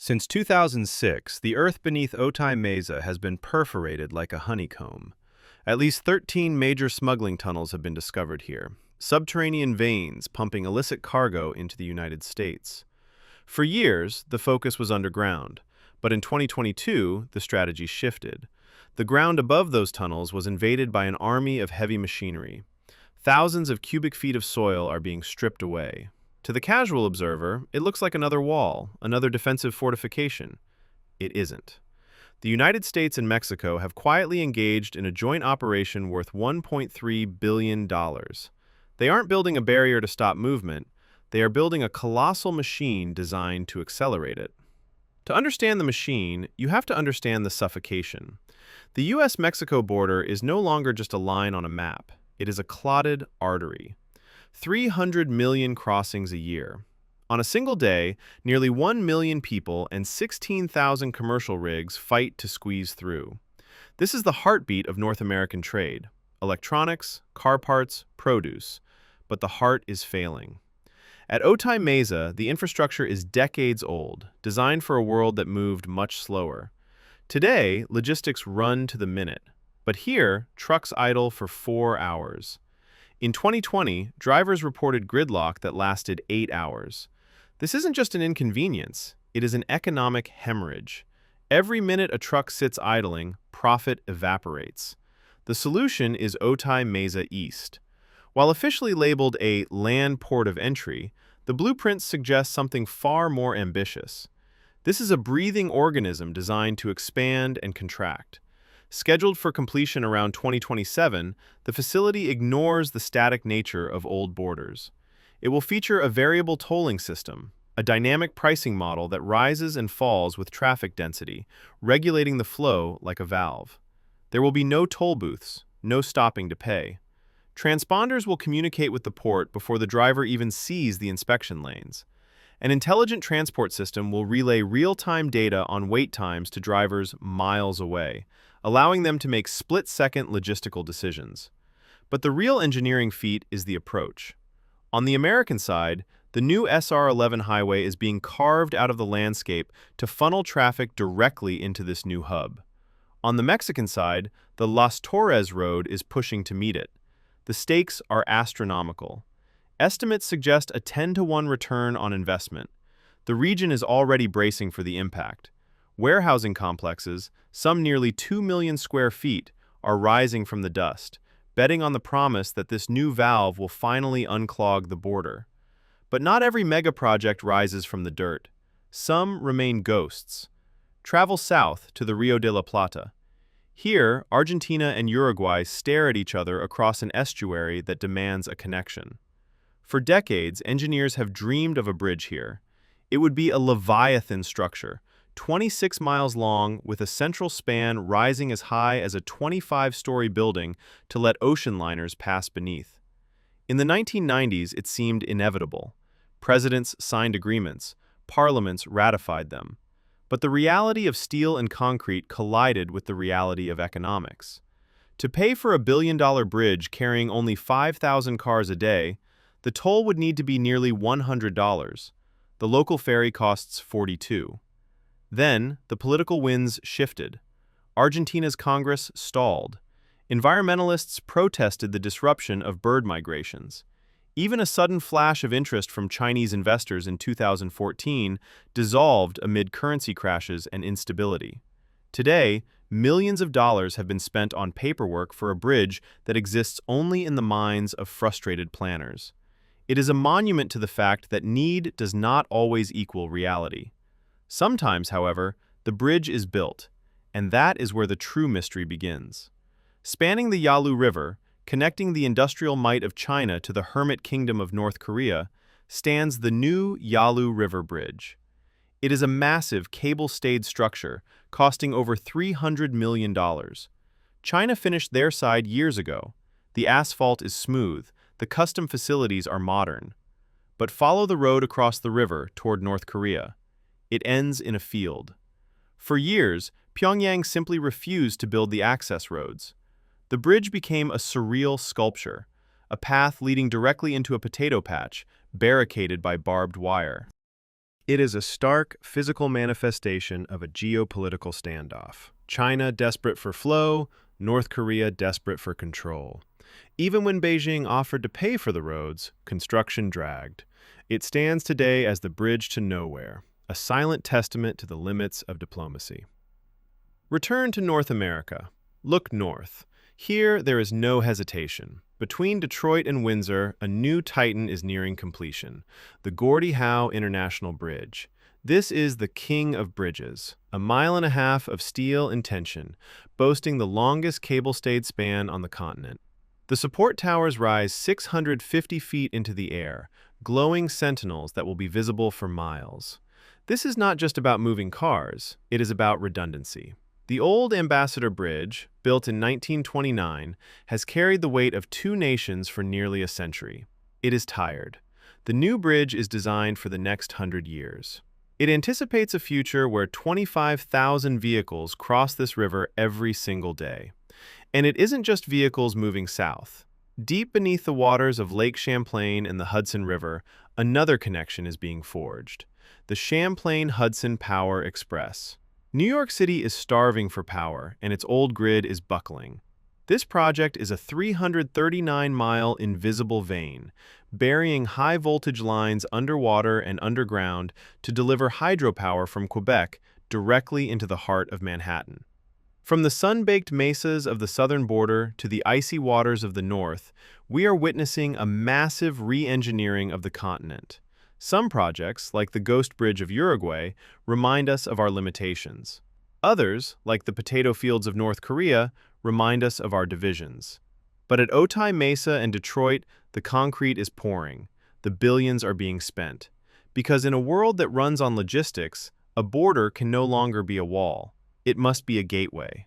Since 2006, the earth beneath Otay Mesa has been perforated like a honeycomb. At least 13 major smuggling tunnels have been discovered here, subterranean veins pumping illicit cargo into the United States. For years, the focus was underground, but in 2022, the strategy shifted. The ground above those tunnels was invaded by an army of heavy machinery. Thousands of cubic feet of soil are being stripped away. To the casual observer, it looks like another wall, another defensive fortification. It isn't. The United States and Mexico have quietly engaged in a joint operation worth $1.3 billion. They aren't building a barrier to stop movement, they are building a colossal machine designed to accelerate it. To understand the machine, you have to understand the suffocation. The U.S.-Mexico border is no longer just a line on a map. It is a clotted artery. 300 million crossings a year. On a single day, nearly 1 million people and 16,000 commercial rigs fight to squeeze through. This is the heartbeat of North American trade: electronics, car parts, produce. But the heart is failing. At Otay Mesa, the infrastructure is decades old, designed for a world that moved much slower. Today, logistics run to the minute. But here, trucks idle for 4 hours. In 2020, drivers reported gridlock that lasted 8 hours. This isn't just an inconvenience, it is an economic hemorrhage. Every minute a truck sits idling, profit evaporates. The solution is Otay Mesa East. While officially labeled a land port of entry, the blueprint suggests something far more ambitious. This is a breathing organism designed to expand and contract. Scheduled for completion around 2027, the facility ignores the static nature of old borders. It will feature a variable tolling system, a dynamic pricing model that rises and falls with traffic density, regulating the flow like a valve. There will be no toll booths, no stopping to pay. Transponders will communicate with the port before the driver even sees the inspection lanes. An intelligent transport system will relay real-time data on wait times to drivers miles away, allowing them to make split-second logistical decisions. But the real engineering feat is the approach. On the American side, the new SR-11 highway is being carved out of the landscape to funnel traffic directly into this new hub. On the Mexican side, the Las Torres road is pushing to meet it. The stakes are astronomical. Estimates suggest a 10-to-1 return on investment. The region is already bracing for the impact. Warehousing complexes, some nearly 2 million square feet, are rising from the dust, betting on the promise that this new valve will finally unclog the border. But not every megaproject rises from the dirt. Some remain ghosts. Travel south to the Rio de la Plata. Here, Argentina and Uruguay stare at each other across an estuary that demands a connection. For decades, engineers have dreamed of a bridge here. It would be a Leviathan structure, 26 miles long with a central span rising as high as a 25-story building to let ocean liners pass beneath. In the 1990s, it seemed inevitable. Presidents signed agreements, parliaments ratified them. But the reality of steel and concrete collided with the reality of economics. To pay for a billion-dollar bridge carrying only 5,000 cars a day, the toll would need to be nearly $100. The local ferry costs $42. Then, the political winds shifted. Argentina's Congress stalled. Environmentalists protested the disruption of bird migrations. Even a sudden flash of interest from Chinese investors in 2014 dissolved amid currency crashes and instability. Today, millions of dollars have been spent on paperwork for a bridge that exists only in the minds of frustrated planners. It is a monument to the fact that need does not always equal reality. Sometimes, however, the bridge is built, and that is where the true mystery begins. Spanning the Yalu River, connecting the industrial might of China to the hermit kingdom of North Korea, stands the new Yalu River Bridge. It is a massive cable-stayed structure costing over $300 million. China finished their side years ago. The asphalt is smooth, the custom facilities are modern. But follow the road across the river toward North Korea. It ends in a field. For years, Pyongyang simply refused to build the access roads. The bridge became a surreal sculpture, a path leading directly into a potato patch, barricaded by barbed wire. It is a stark, physical manifestation of a geopolitical standoff. China desperate for flow, North Korea desperate for control. Even when Beijing offered to pay for the roads, construction dragged. It stands today as the bridge to nowhere, a silent testament to the limits of diplomacy. Return to North America. Look north. Here, there is no hesitation. Between Detroit and Windsor, a new titan is nearing completion, the Gordie Howe International Bridge. This is the king of bridges, a 1.5 miles of steel and tension, boasting the longest cable-stayed span on the continent. The support towers rise 650 feet into the air, glowing sentinels that will be visible for miles. This is not just about moving cars, it is about redundancy. The old Ambassador Bridge, built in 1929, has carried the weight of 2 nations for nearly a century. It is tired. The new bridge is designed for the next 100 years. It anticipates a future where 25,000 vehicles cross this river every single day. And it isn't just vehicles moving south. Deep beneath the waters of Lake Champlain and the Hudson River, another connection is being forged: the Champlain-Hudson Power Express. New York City is starving for power, and its old grid is buckling. This project is a 339-mile invisible vein, burying high-voltage lines underwater and underground to deliver hydropower from Quebec directly into the heart of Manhattan. From the sun-baked mesas of the southern border to the icy waters of the north, we are witnessing a massive re-engineering of the continent. Some projects, like the Ghost Bridge of Uruguay, remind us of our limitations. Others, like the potato fields of North Korea, remind us of our divisions. But at Otay Mesa and Detroit, the concrete is pouring. The billions are being spent. Because in a world that runs on logistics, a border can no longer be a wall. It must be a gateway.